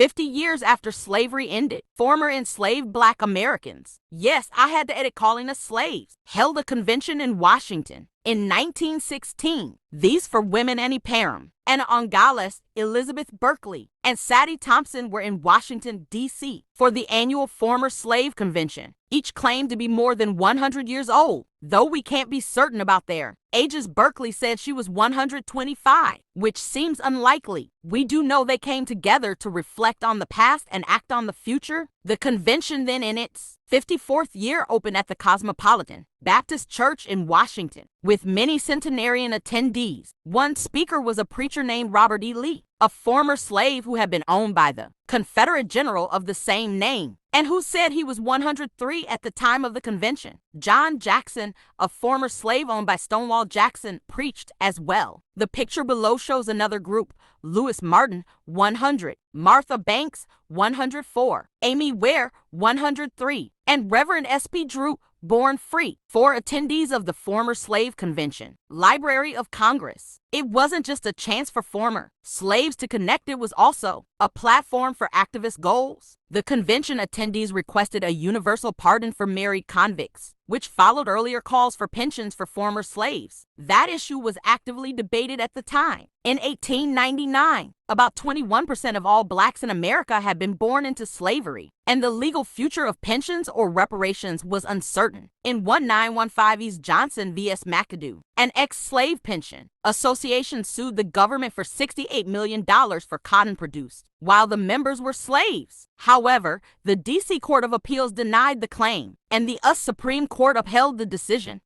50 years after slavery ended, former enslaved Black Americans, yes, I had to edit calling us slaves, held a convention in Washington. In 1916, these for women Annie Parham, Anna Ongales, Elizabeth Berkley, and Sadie Thompson were in Washington, D.C. for the annual Former Slave Convention. Each claimed to be more than 100 years old, though we can't be certain about their ages. Berkley said she was 125, which seems unlikely. We do know they came together to reflect on the past and act on the future. The convention then in its 54th year opened at the Cosmopolitan Baptist Church in Washington, with many centenarian attendees. One speaker was a preacher named Robert E. Lee, a former slave who had been owned by the Confederate general of the same name, and who said he was 103 at the time of the convention. John Jackson, a former slave owned by Stonewall Jackson, preached as well. The picture below shows another group: Lewis Martin, 100, Martha Banks, 104, Amy Ware, 103, and Reverend S.P. Drew, born free, 4 attendees of the former slave convention. Library of Congress. It wasn't just a chance for former slaves to connect, it was also a platform for activist goals. The convention attendees requested a universal pardon for married convicts, which followed earlier calls for pensions for former slaves. That issue was actively debated at the time. In 1899, about 21% of all Blacks in America had been born into slavery, and the legal future of pensions or reparations was uncertain. In 1915, East Johnson v.S. McAdoo, an ex-slave pension association sued the government for $68 million for cotton produced while the members were slaves. However, the D.C. Court of Appeals denied the claim, and the U.S. Supreme Court upheld the decision.